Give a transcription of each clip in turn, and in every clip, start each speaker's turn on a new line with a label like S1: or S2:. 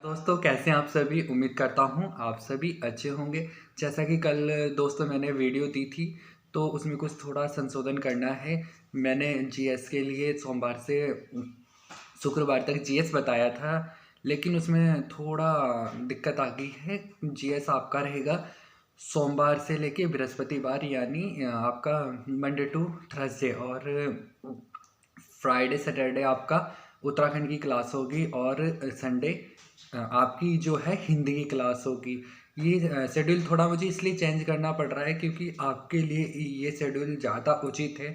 S1: दोस्तों कैसे हैं आप सभी। उम्मीद करता हूँ आप सभी अच्छे होंगे। जैसा कि कल दोस्तों मैंने वीडियो दी थी तो उसमें कुछ थोड़ा संशोधन करना है। मैंने जीएस के लिए सोमवार से शुक्रवार तक जीएस बताया था, लेकिन उसमें थोड़ा दिक्कत आ गई है। जीएस आपका रहेगा सोमवार से लेके बृहस्पतिवार, यानी आपका मंडे टू थर्सडे, और फ्राइडे सैटरडे आपका उत्तराखंड की क्लास होगी, और संडे आपकी जो है हिंदी की क्लास होगी। ये शेड्यूल थोड़ा मुझे इसलिए चेंज करना पड़ रहा है क्योंकि आपके लिए ये शेड्यूल ज़्यादा उचित है।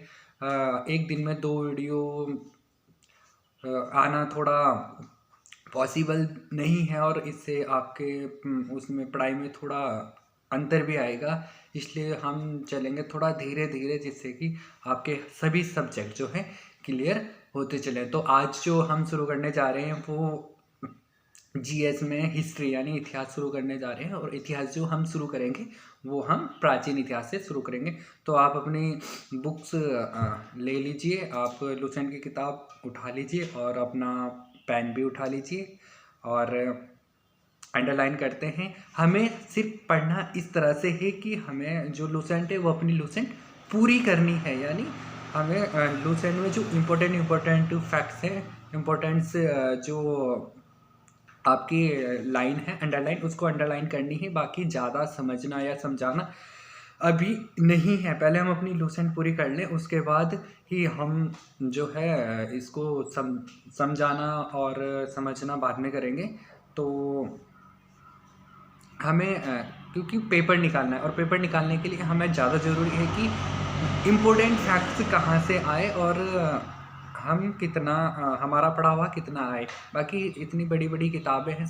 S1: एक दिन में 2 वीडियो आना थोड़ा पॉसिबल नहीं है, और इससे आपके उसमें पढ़ाई में थोड़ा अंतर भी आएगा। इसलिए हम चलेंगे थोड़ा धीरे धीरे, जिससे कि आपके सभी सब्जेक्ट जो हैं क्लियर होते चलें। तो आज जो हम शुरू करने जा रहे हैं वो जीएस में हिस्ट्री यानी इतिहास शुरू करने जा रहे हैं, और इतिहास जो हम शुरू करेंगे वो हम प्राचीन इतिहास से शुरू करेंगे। तो आप अपनी बुक्स ले लीजिए, आप लुसेंट की किताब उठा लीजिए और अपना पेन भी उठा लीजिए, और अंडरलाइन करते हैं। हमें सिर्फ पढ़ना इस तरह से है कि हमें जो लुसेंट है वो अपनी लुसेंट पूरी करनी है, यानी हमें लुसेंट में जो इम्पोर्टेंट फैक्ट्स हैं, इम्पोर्टेंट्स जो आपकी लाइन है अंडरलाइन, उसको अंडरलाइन करनी है। बाकी ज़्यादा समझना या समझाना अभी नहीं है। पहले हम अपनी लुसेंट पूरी कर लें, उसके बाद ही हम जो है इसको समझाना और समझना बाद में करेंगे। तो हमें क्योंकि पेपर निकालना है, और पेपर निकालने के लिए हमें ज़्यादा ज़रूरी है कि इम्पोर्टेंट फैक्ट्स कहाँ से आए और हम कितना हमारा पढ़ा हुआ कितना आए। बाकी इतनी बड़ी बड़ी किताबें हैं,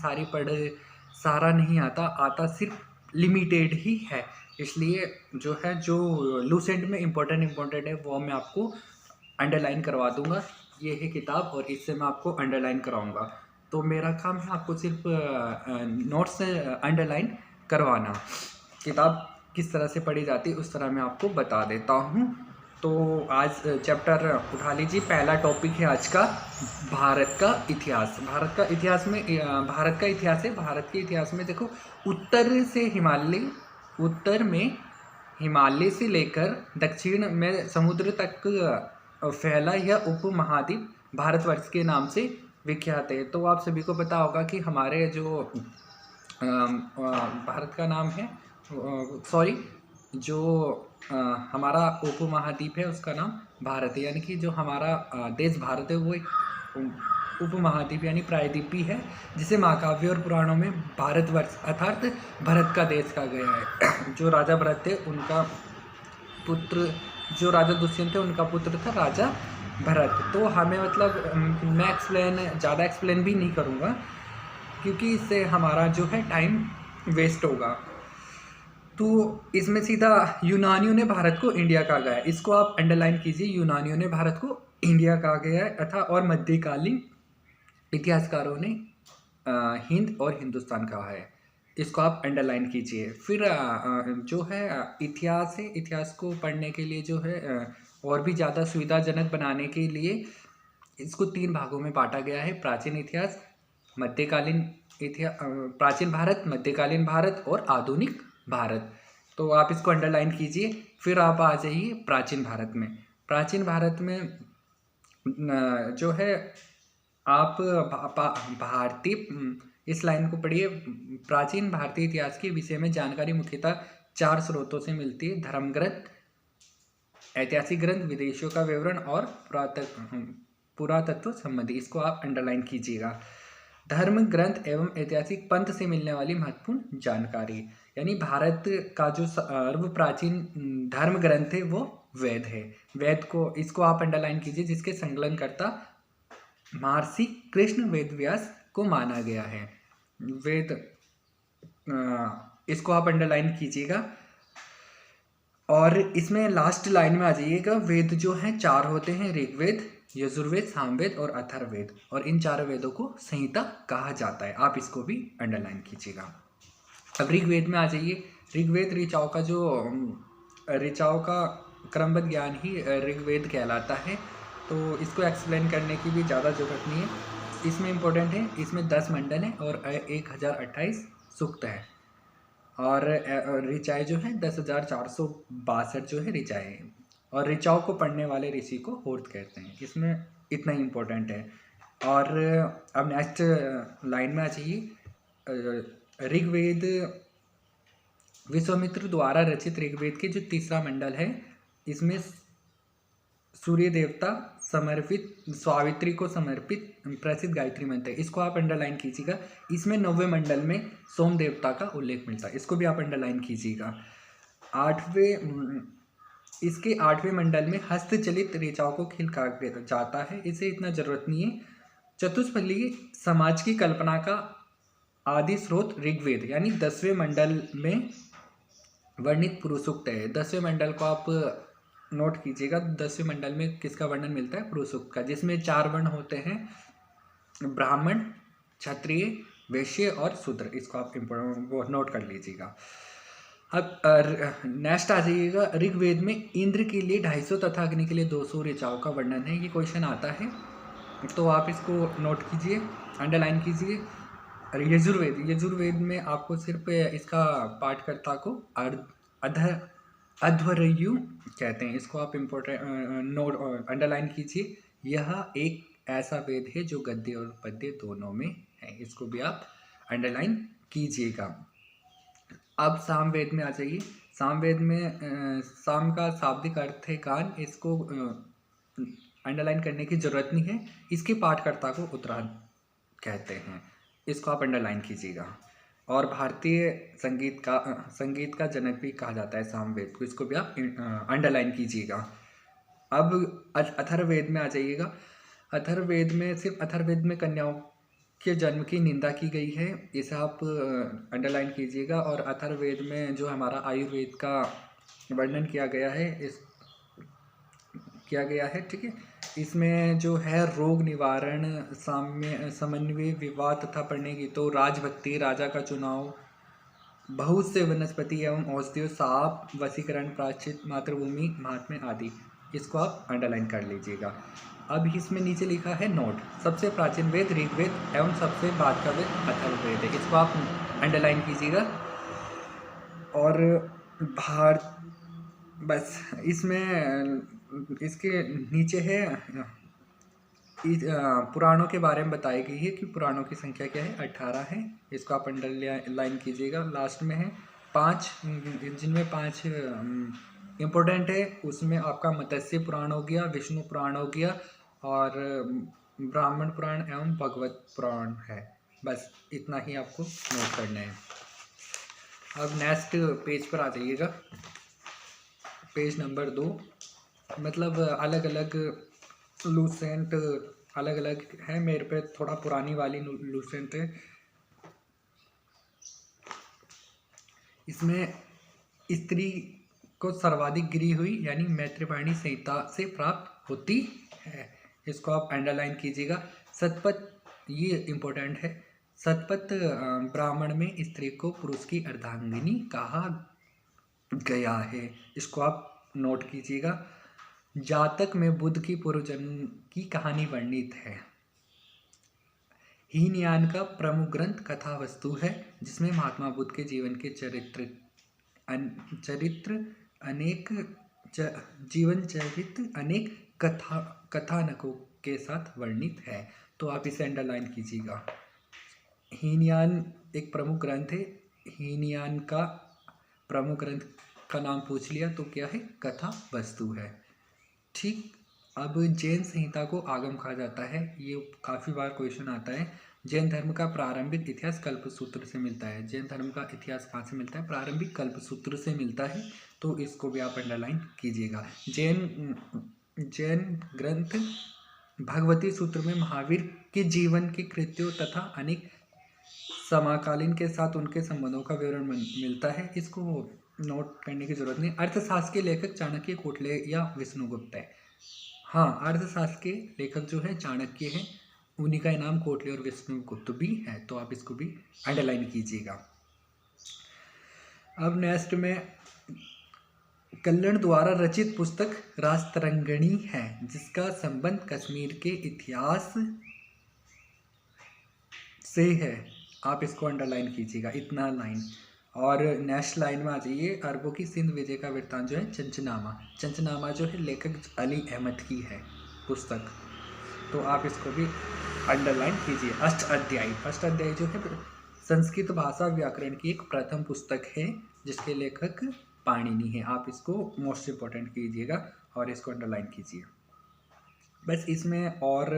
S1: सारा नहीं आता सिर्फ लिमिटेड ही है। इसलिए जो है जो लुसेंट में इम्पोर्टेंट है वो मैं आपको अंडरलाइन करवा दूंगा। ये है किताब और इससे मैं आपको अंडरलाइन कराऊंगा। तो मेरा काम है आपको सिर्फ नोट्स से अंडरलाइन करवाना। किताब किस तरह से पढ़ी जाती है उस तरह मैं आपको बता देता हूँ। तो आज चैप्टर उठा लीजिए। पहला टॉपिक है आज का भारत का इतिहास। भारत का इतिहास में भारत का इतिहास है। भारत के इतिहास में देखो, उत्तर में हिमालय से लेकर दक्षिण में समुद्र तक फैला यह उपमहाद्वीप भारतवर्ष के नाम से विख्यात है। तो आप सभी को पता होगा कि हमारे जो भारत का नाम है, जो हमारा उपमहाद्वीप है उसका नाम भारत है, यानी कि जो हमारा देश भारत है वो एक उपमहाद्वीप यानी प्रायद्वीपी है, जिसे महाकाव्य और पुराणों में भारतवर्ष अर्थात भरत का देश कहा गया है। जो राजा भरत थे उनका पुत्र, जो राजा दुष्यंत थे उनका पुत्र था राजा भरत। तो हमें मैं ज़्यादा एक्सप्लेन भी नहीं करूँगा क्योंकि इससे हमारा जो है टाइम वेस्ट होगा। तो इसमें सीधा यूनानियों ने भारत को इंडिया कहा गया है, इसको आप अंडरलाइन कीजिए। यूनानियों ने भारत को इंडिया कहा गया है तथा और मध्यकालीन इतिहासकारों ने हिंद और हिंदुस्तान कहा है, इसको आप अंडरलाइन कीजिए। फिर जो है इतिहास है, इतिहास को पढ़ने के लिए जो है और भी ज़्यादा सुविधाजनक बनाने के लिए इसको 3 भागों में बांटा गया है। प्राचीन इतिहास, मध्यकालीन इतिहास, प्राचीन भारत, मध्यकालीन भारत और आधुनिक भारत। तो आप इसको अंडरलाइन कीजिए। फिर आप आ जाइए प्राचीन भारत में। प्राचीन भारत में जो है आप भारतीय इस लाइन को पढ़िए। प्राचीन भारतीय इतिहास के विषय में जानकारी मुख्यतः 4 स्रोतों से मिलती है: धर्म ग्रंथ, ऐतिहासिक ग्रंथ, विदेशियों का विवरण और पुरातत्व संबंधी। इसको आप अंडरलाइन कीजिएगा। धर्म ग्रंथ एवं ऐतिहासिक पंथ से मिलने वाली महत्वपूर्ण जानकारी, यानी भारत का जो सर्व प्राचीन धर्म ग्रंथ है वो वेद है। वेद को, इसको आप अंडरलाइन कीजिए, जिसके संकलनकर्ता महर्षि कृष्ण वेदव्यास को माना गया है। वेद, इसको आप अंडरलाइन कीजिएगा। और इसमें लास्ट लाइन में आ जाइएगा। वेद जो हैं 4 होते हैं: ऋग्वेद, यजुर्वेद, सामवेद और अथर्ववेद, और इन 4 वेदों को संहिता कहा जाता है। आप इसको भी अंडरलाइन कीजिएगा। अब ऋग्वेद में आ जाइए। ऋग्वेद ऋचाओं का क्रमबद्ध ज्ञान ही ऋग्वेद कहलाता है। तो इसको एक्सप्लेन करने की भी ज़्यादा जरूरत नहीं है। इसमें इम्पोर्टेंट है, इसमें 10 मंडल हैं और 1028 सूक्त है, और ऋचाएँ जो है 10,462 जो है ऋचाएँ हैं, और ऋचाओं को पढ़ने वाले ऋषि को होर्त कहते हैं। इसमें इतना ही इम्पोर्टेंट है। और अब नेक्स्ट लाइन में आ जाइए। ऋग्वेद विश्वामित्र द्वारा रचित ऋग्वेद के जो तीसरा मंडल है, इसमें सूर्य देवता समर्पित, सावित्री को समर्पित प्रसिद्ध गायत्री मंत्र है। इसको आप अंडरलाइन कीजिएगा। इसमें 9वें मंडल में सोम देवता का उल्लेख मिलता है, इसको भी आप अंडरलाइन कीजिएगा। इसके 8वें मंडल में हस्तचलित ऋचाओं को खिलका जाता है, इसे इतना जरूरत नहीं है। चतुष्फलीय समाज की कल्पना का आदि स्रोत ऋग्वेद यानी 10वें मंडल में वर्णित पुरुषोक्त है। 10वें मंडल को आप नोट कीजिएगा। 10वें मंडल में किसका वर्णन मिलता है? पुरुषोक्त का, जिसमें 4 वर्ण होते हैं, ब्राह्मण, क्षत्रिय, वैश्य और शूद्र। इसको आप वो नोट कर लीजिएगा। अब नेक्स्ट आ जाइएगा। ऋग्वेद में इंद्र के लिए 250 तथा अग्नि के लिए 200 ऋचाओं का वर्णन है। ये क्वेश्चन आता है, तो आप इसको नोट कीजिए, अंडरलाइन कीजिए। यजुर्वेद में आपको सिर्फ इसका पाठकर्ता को अध्वर्यु कहते हैं। इसको आप इम्पोर्टेंट नोट अंडरलाइन कीजिए। यह एक ऐसा वेद है जो गद्य और पद्य दोनों में है। इसको भी आप अंडरलाइन कीजिएगा। अब सामवेद में आ जाइए। सामवेद में साम का शाब्दिक अर्थ है कान। इसको अंडरलाइन करने की जरूरत नहीं है। इसके पाठकर्ता को उत्तरायण कहते हैं, इसको आप अंडरलाइन कीजिएगा। और भारतीय संगीत का जनक भी कहा जाता है सामवेद को, इसको भी आप अंडरलाइन कीजिएगा। अब अथर्ववेद में आ जाइएगा। अथर्ववेद में सिर्फ अथर्ववेद में कन्याओं के जन्म की निंदा की गई है, इसे आप अंडरलाइन कीजिएगा। और अथर्ववेद में जो हमारा आयुर्वेद का वर्णन किया गया है, ठीक है। इसमें जो है रोग निवारण, समन्वय, विवाह तथा पढ़ने की तो राजभक्ति, राजा का चुनाव, बहुत से वनस्पति एवं औषधियों, साप, वशीकरण, प्रायश्चित, मातृभूमि, महात्म्य आदि। इसको आप अंडरलाइन कर लीजिएगा। अब इसमें नीचे लिखा है नोट। सबसे प्राचीन वेद ऋग्वेद एवं सबसे बाद का वेद अथर्ववेद है। इसको आप अंडरलाइन कीजिएगा। और बस इसमें इसके नीचे है पुराणों के बारे में बताई गई है कि पुराणों की संख्या क्या है, 18 है। इसको आप अंडरलाइन कीजिएगा। लास्ट में है 5, जिनमें 5 इम्पोर्टेंट है। उसमें आपका मत्स्य पुराण हो गया, विष्णु पुराण हो गया, और ब्राह्मण पुराण एवं भगवत पुराण है। बस इतना ही आपको नोट करना है। अब नेक्स्ट पेज पर आ जाइएगा, पेज नंबर 2। मतलब अलग अलग लूसेंट अलग अलग है, मेरे पे थोड़ा पुरानी वाली लूसेंट है। इसमें स्त्री को सर्वाधिक गिरी हुई यानी मैत्रेयणी संहिता से प्राप्त होती है। इसको आप अंडरलाइन कीजिएगा। सतपथ, ये इम्पोर्टेंट है। सतपथ ब्राह्मण में स्त्री को पुरुष की अर्धांगिनी कहा गया है। इसको आप नोट कीजिएगा। जातक में बुद्ध की पूर्व जन्म की कहानी वर्णित है। हीनयान का प्रमुख ग्रंथ कथा वस्तु है, जिसमें महात्मा बुद्ध के जीवन के जीवन चरित्र अनेक कथानकों के साथ वर्णित है। तो आप इसे अंडरलाइन कीजिएगा। हीनयान एक प्रमुख ग्रंथ है। हीनयान का प्रमुख ग्रंथ का नाम पूछ लिया तो क्या है, कथा वस्तु है। ठीक। अब जैन संहिता को आगम कहा जाता है। ये काफ़ी बार क्वेश्चन आता है। जैन धर्म का प्रारंभिक इतिहास कल्पसूत्र से मिलता है। जैन धर्म का इतिहास कहाँ से मिलता है? प्रारंभिक कल्पसूत्र से मिलता है। तो इसको भी आप अंडरलाइन कीजिएगा। जैन ग्रंथ भगवती सूत्र में महावीर के जीवन के कृत्यों तथा अनेक समकालीन के साथ उनके संबंधों का विवरण मिलता है। इसको नोट करने की जरूरत नहीं। अर्थशास्त्र के लेखक चाणक्य, कोटले या विष्णुगुप्त है। हाँ, अर्थशास्त्र के लेखक जो है चाणक्य हैं, उन्हीं का नाम कोटले और विष्णुगुप्त भी है। तो आप इसको भी अंडरलाइन कीजिएगा। अब नेक्स्ट में कल्लण द्वारा रचित पुस्तक राजतरंगिणी है, जिसका संबंध कश्मीर के इतिहास से है, आप इसको अंडरलाइन कीजिएगा, इतना लाइन। और नेक्स्ट लाइन में आ जाइए, अरबों की सिंध विजय का वृत्तांत जो है चंचनामा। चंचनामा जो है लेखक अली अहमद की है पुस्तक, तो आप इसको भी अंडरलाइन कीजिए। अष्टाध्यायी जो है संस्कृत भाषा व्याकरण की एक प्रथम पुस्तक है जिसके लेखक पाणिनि है। आप इसको मोस्ट इम्पोर्टेंट कीजिएगा और इसको अंडरलाइन कीजिए। बस इसमें और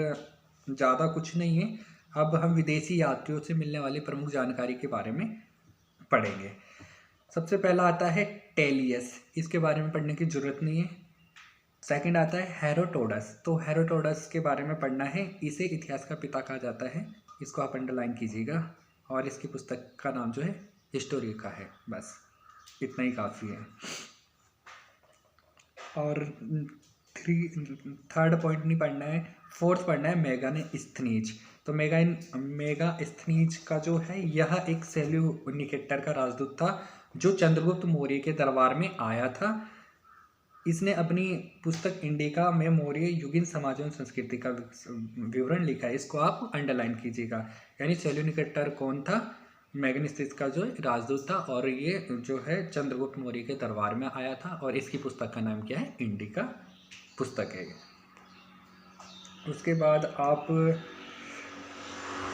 S1: ज़्यादा कुछ नहीं है। अब हम विदेशी यात्रियों से मिलने वाली प्रमुख जानकारी के बारे में पढ़ेंगे। सबसे पहला आता है टेलियस, इसके बारे में पढ़ने की ज़रूरत नहीं है। सेकंड आता है हेरोडोटस, तो हेरोडोटस के बारे में पढ़ना है, इसे इतिहास का पिता कहा जाता है, इसको आप अंडरलाइन कीजिएगा। और इसकी पुस्तक का नाम जो है हिस्टोरिका है। बस इतना ही काफ़ी है। और थर्ड पॉइंट नहीं पढ़ना है, फोर्थ पढ़ना है मेगास्थनीज। तो मेगास्थनीज का जो है यह एक सेल्यूनिकेटर का राजदूत था जो चंद्रगुप्त मौर्य के दरबार में आया था। इसने अपनी पुस्तक इंडिका में मौर्य युगीन समाज एवं संस्कृति का विवरण लिखा है, इसको आप अंडरलाइन कीजिएगा। यानी सेल्यूनिकेटर कौन था? मेगास्थनीज का जो राजदूत था, और ये जो है चंद्रगुप्त मौर्य के दरबार में आया था, और इसकी पुस्तक का नाम क्या है? इंडिका पुस्तक है। उसके बाद आप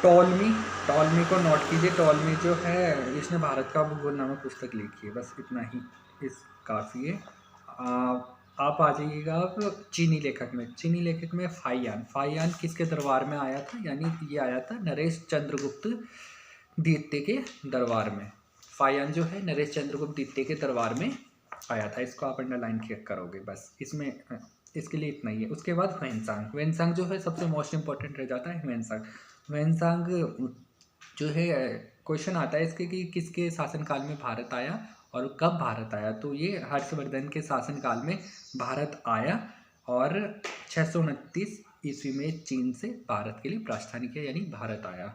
S1: टॉलमी को नोट कीजिए। टॉलमी जो है इसने भारत का भूगोल नामक पुस्तक लिखी है। बस इतना ही इस काफ़ी है। आप आ जाइएगा आप चीनी लेखक में फाहियान किसके दरबार में आया था? यानी ये आया था नरेश चंद्रगुप्त द्वितीय के दरबार में। फाहियान जो है नरेश चंद्रगुप्त द्वितीय के दरबार में आया था, इसको आप अंडरलाइन करोगे। बस इसमें इसके लिए इतना ही है। उसके बाद ह्वेनसांग जो है सबसे मोस्ट इम्पॉर्टेंट रह जाता है। ह्वेनसांग जो है क्वेश्चन आता है इसके कि किसके शासनकाल में भारत आया और कब भारत आया। तो ये हर्षवर्धन के शासनकाल में भारत आया और 629 ईस्वी में चीन से भारत के लिए प्रस्थान किया, यानी भारत आया।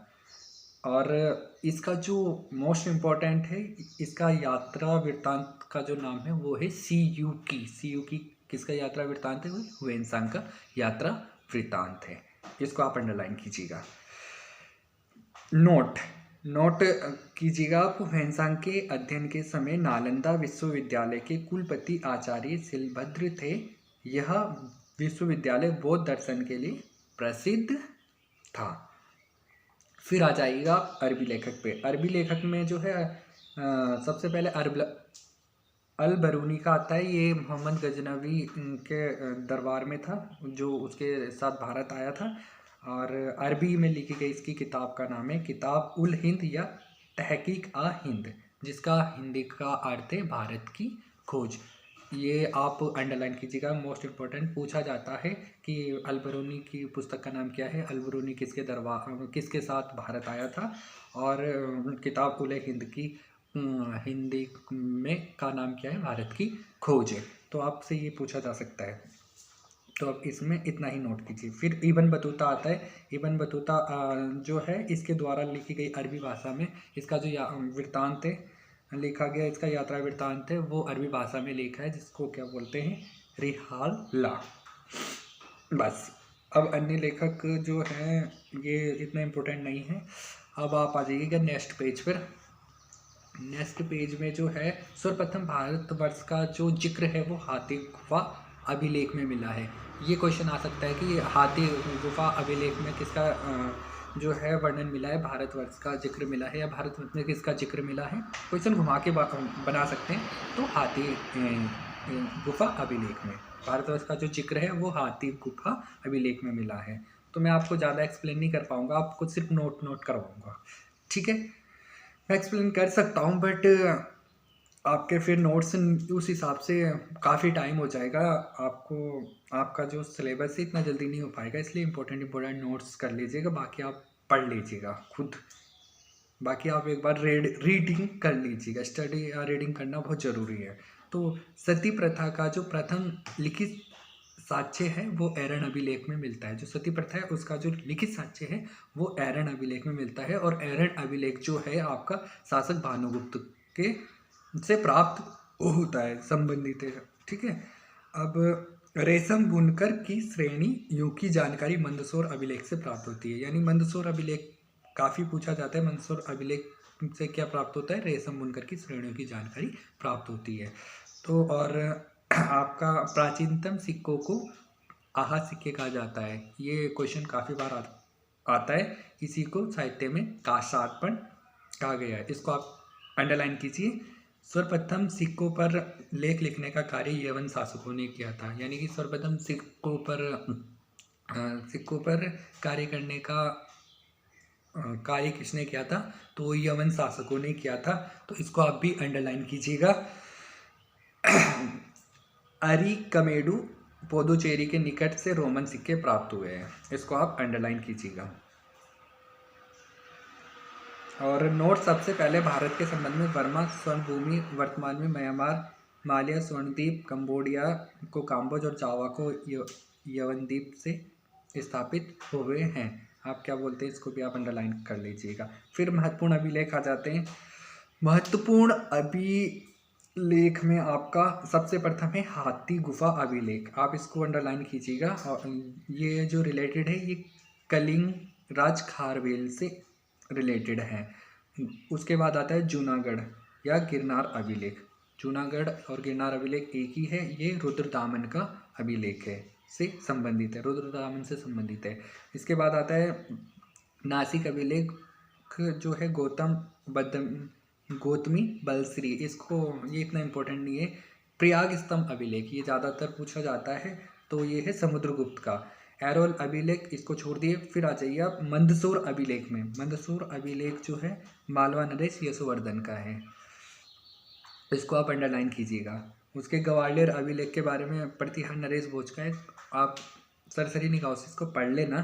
S1: और इसका जो मोस्ट इम्पॉर्टेंट है, इसका यात्रा वृत्तांत का जो नाम है वो है सीयूकी। किसका यात्रा वृत्तांत है? वो ह्वेनसांग का यात्रा वृत्तांत है, इसको आप अंडरलाइन कीजिएगा। नोट कीजिएगा आप, ह्वेनसांग के अध्ययन के समय नालंदा विश्वविद्यालय के कुलपति आचार्य शिलभद्र थे। यह विश्वविद्यालय बौद्ध दर्शन के लिए प्रसिद्ध था। फिर आ जाइएगा अरबी लेखक पे। अरबी लेखक में जो है सबसे पहले अल बरूनी का आता है। ये मोहम्मद गजनवी के दरबार में था, जो उसके साथ भारत आया था। और अरबी में लिखी गई इसकी किताब का नाम है किताब उल हिंद या तहकीक आ हिंद, जिसका हिंदी का अर्थ है भारत की खोज। ये आप अंडरलाइन कीजिएगा, मोस्ट इम्पोर्टेंट पूछा जाता है कि अल बरूनी की पुस्तक का नाम क्या है, अल बरूनी किसके साथ भारत आया था, और किताब उल हिंद की हिंदी में का नाम क्या है? भारत की खोज है। तो आपसे ये पूछा जा सकता है, तो अब इसमें इतना ही नोट कीजिए। फिर इब्न बतूता आता है। इब्न बतूता जो है इसके द्वारा लिखी गई अरबी भाषा में इसका जो वृत्तांत है लिखा गया, इसका यात्रा वृत्तांत है, वो अरबी भाषा में लिखा है, जिसको क्या बोलते हैं? रिहाला। बस अब अन्य लेखक जो हैं ये इतना इम्पोर्टेंट नहीं है। अब आप आ जाइएगा नेक्स्ट पेज पर। नेक्स्ट पेज में जो है सर्वप्रथम भारतवर्ष का जो जिक्र है वो हाथी गुफा अभिलेख में मिला है। ये क्वेश्चन आ सकता है कि हाथी गुफा अभिलेख में किसका जो है वर्णन मिला है, भारतवर्ष का जिक्र मिला है, या भारतवर्ष में किसका जिक्र मिला है? क्वेश्चन घुमा के बना सकते हैं। तो हाथी गुफा अभिलेख में भारतवर्ष का जो जिक्र है वो हाथी गुफा अभिलेख में मिला है। तो मैं आपको ज़्यादा एक्सप्लेन नहीं कर पाऊँगा, आपको सिर्फ नोट करवाऊँगा। ठीक है, मैं एक्सप्लेन कर सकता हूँ, बट आपके फिर नोट्स उस हिसाब से काफ़ी टाइम हो जाएगा। आपका जो सिलेबस है इतना जल्दी नहीं हो पाएगा, इसलिए इम्पोर्टेंट नोट्स कर लीजिएगा, बाकी आप पढ़ लीजिएगा खुद। बाकी आप एक बार रीडिंग कर लीजिएगा, स्टडी या रीडिंग करना बहुत ज़रूरी है। तो सती प्रथा का जो प्रथम लिखित साक्ष्य है वो एरन अभिलेख में मिलता है। जो सती प्रथा है उसका जो लिखित साक्ष्य है वो एरन अभिलेख में मिलता है, और एरन अभिलेख जो है आपका शासक भानुगुप्त के से प्राप्त होता है, संबंधित है। ठीक है, अब रेशम बुनकर की श्रेणी यूं की जानकारी मंदसौर अभिलेख से प्राप्त होती है। यानी मंदसौर अभिलेख काफ़ी पूछा जाता है। मंदसौर अभिलेख से क्या प्राप्त होता है? रेशम बुनकर की श्रेणियों की जानकारी प्राप्त होती है। तो और आपका प्राचीनतम सिक्कों को आहा सिक्के कहा जाता है। ये क्वेश्चन काफ़ी बार आता है। इसी को साहित्य में काशार्पण कहा गया है। इसको आप अंडरलाइन कीजिए। सर्वप्रथम सिक्कों पर लेख लिखने का कार्य यवन शासकों ने किया था। यानी कि सर्वप्रथम सिक्कों पर कार्य करने का कार्य किसने किया था? तो यवन शासकों ने किया था। तो इसको आप भी अंडरलाइन कीजिएगा। अरिकमेडु पुडुचेरी के निकट से रोमन सिक्के प्राप्त हुए हैं। इसको आप अंडरलाइन कीजिएगा। और नोट सबसे पहले भारत के संबंध में बर्मा स्वर्ण भूमि, वर्तमान में म्यांमार, मालिया, स्वर्णद्वीप, कंबोडिया को काम्बोज और जावा को यवनद्वीप से स्थापित हुए हैं। आप क्या बोलते हैं? इसको भी आप अंडरलाइन कर लीजिएगा। फिर महत्वपूर्ण अभिलेख आ जाते हैं। महत्वपूर्ण अभिलेख में आपका सबसे प्रथम है हाथी गुफा अभिलेख। आप इसको अंडरलाइन कीजिएगा। और ये जो रिलेटेड है ये कलिंग राज खारवेल से रिलेटेड है। उसके बाद आता है जूनागढ़ या गिरनार अभिलेख। जूनागढ़ और गिरनार अभिलेख एक ही है। ये रुद्रदामन का अभिलेख है, से संबंधित है, रुद्रदामन से संबंधित है। इसके बाद आता है नासिक अभिलेख, जो है गौतमी बलश्री। इसको ये इतना इम्पोर्टेंट नहीं है। प्रयाग स्तंभ अभिलेख ये ज़्यादातर पूछा जाता है, तो ये है समुद्रगुप्त का। एरोल अभिलेख इसको छोड़ दिए। फिर आ जाइए आप मंदसौर अभिलेख में। मंदसौर अभिलेख जो है मालवा नरेश यशोवर्धन का है। इसको आप अंडरलाइन कीजिएगा। उसके ग्वालियर अभिलेख के बारे में प्रतिहार नरेश भोज का है। आप सरसरी निगाहों से इसको पढ़ लेना,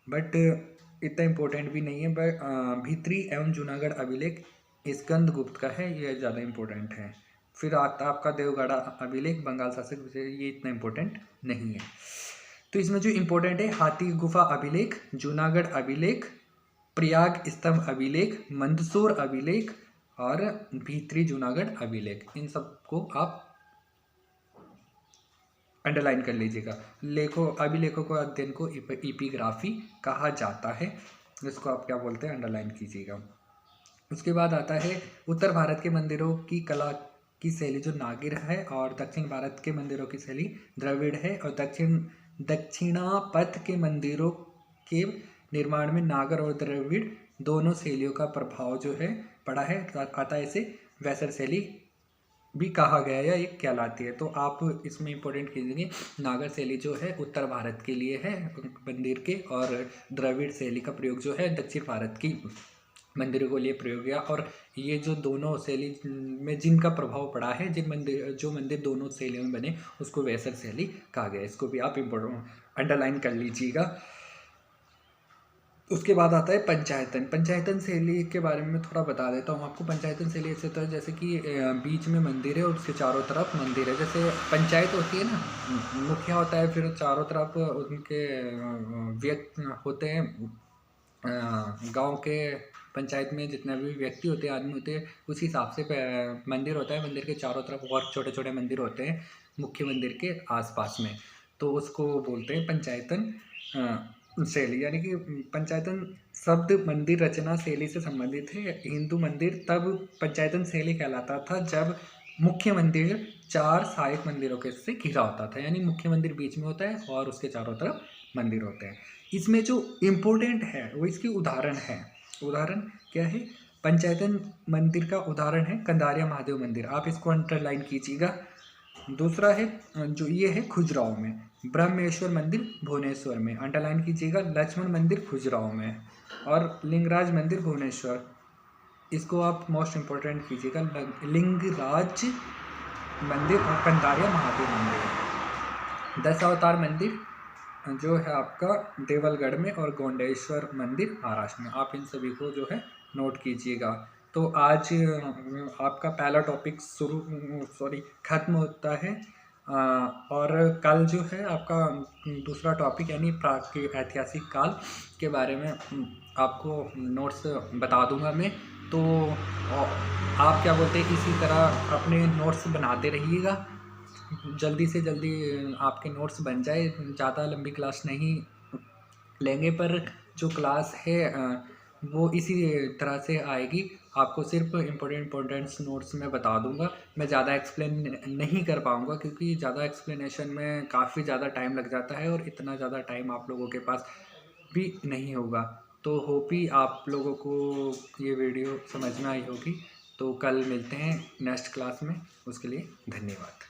S1: बट इतना इम्पोर्टेंट भी नहीं है। बट भीतरी एवं जूनागढ़ अभिलेख स्कंद गुप्त का है, ये ज़्यादा इम्पोर्टेंट है। फिर आता आपका देवगढ़ अभिलेख बंगाल शासक विजय, ये इतना इम्पोर्टेंट नहीं है। तो इसमें जो इम्पोर्टेंट है हाथी गुफा अभिलेख, जूनागढ़ अभिलेख, प्रयाग स्तंभ अभिलेख, मंदसौर अभिलेख और भीतरी जूनागढ़ अभिलेख। इन सबको आप अंडरलाइन कर लीजिएगा। अभिलेखों को अध्ययन को इपिग्राफी कहा जाता है। इसको आप क्या बोलते हैं? अंडरलाइन कीजिएगा। उसके बाद आता है उत्तर भारत के मंदिरों की कला की शैली जो नागिर है, और दक्षिण भारत के मंदिरों की शैली द्रविड़ है। और दक्षिणापथ के मंदिरों के निर्माण में नागर और द्रविड़ दोनों शैलियों का प्रभाव जो है पड़ा है, अतः इसे वैसर शैली भी कहा गया है या एक कहलाती है। तो आप इसमें इंपॉर्टेंट कीजिए, नागर शैली जो है उत्तर भारत के लिए है मंदिर के, और द्रविड़ शैली का प्रयोग जो है दक्षिण भारत की मंदिरों को लिए प्रयोग किया। और ये जो दोनों शैली में जिनका प्रभाव पड़ा है, जो मंदिर दोनों शैलियों में बने, उसको वैसर शैली कहा गया। इसको भी आप अंडरलाइन कर लीजिएगा। उसके बाद आता है पंचायतन। पंचायतन शैली के बारे में थोड़ा बता देता हूँ आपको। पंचायतन शैली ऐसे होता है जैसे कि बीच में मंदिर है और उसके चारों तरफ मंदिर है। जैसे पंचायत होती है ना, मुखिया होता है, फिर चारों तरफ उनके व्यक्ति होते हैं। गांव के पंचायत में जितने भी व्यक्ति होते हैं, आदमी होते हैं, उसी हिसाब से मंदिर होता है। मंदिर के चारों तरफ और छोटे छोटे मंदिर होते हैं मुख्य मंदिर के आसपास में, तो उसको बोलते हैं पंचायतन शैली। यानी कि पंचायतन शब्द मंदिर रचना शैली से संबंधित है। हिंदू मंदिर तब पंचायतन शैली कहलाता था जब मुख्य मंदिर 4 सहायक मंदिरों के से घिरा होता था। यानी मुख्य मंदिर बीच में होता है और उसके चारों तरफ मंदिर होते हैं। इसमें जो इम्पोर्टेंट है वो इसकी उदाहरण है। उदाहरण क्या है? पंचायतन मंदिर का उदाहरण है कंदारिया महादेव मंदिर। आप इसको अंडरलाइन कीजिएगा। दूसरा है जो ये है खुजराहो में ब्रह्मेश्वर मंदिर भुवनेश्वर में, अंडरलाइन कीजिएगा। लक्ष्मण मंदिर खुजराहो में, और लिंगराज मंदिर भुवनेश्वर, इसको आप मोस्ट इम्पोर्टेंट कीजिएगा। लिंगराज मंदिर और कंदारिया महादेव मंदिर। 10 अवतार मंदिर जो है आपका देवलगढ़ में, और गोंडेश्वर मंदिर महाराष्ट्र में। आप इन सभी को जो है नोट कीजिएगा। तो आज आपका पहला टॉपिक खत्म होता है, और कल जो है आपका दूसरा टॉपिक यानी ऐतिहासिक काल के बारे में आपको नोट्स बता दूंगा मैं। तो आप क्या बोलते हैं, इसी तरह अपने नोट्स बनाते रहिएगा। जल्दी से जल्दी आपके नोट्स बन जाए। ज़्यादा लंबी क्लास नहीं लेंगे, पर जो क्लास है वो इसी तरह से आएगी। आपको सिर्फ इम्पोर्टेंट्स नोट्स मैं बता दूंगा, मैं ज़्यादा एक्सप्लेन नहीं कर पाऊंगा क्योंकि ज़्यादा एक्सप्लेनेशन में काफ़ी ज़्यादा टाइम लग जाता है और इतना ज़्यादा टाइम आप लोगों के पास भी नहीं होगा। तो होप ही आप लोगों को ये वीडियो समझ में आई होगी। तो कल मिलते हैं नेक्स्ट क्लास में, उसके लिए धन्यवाद।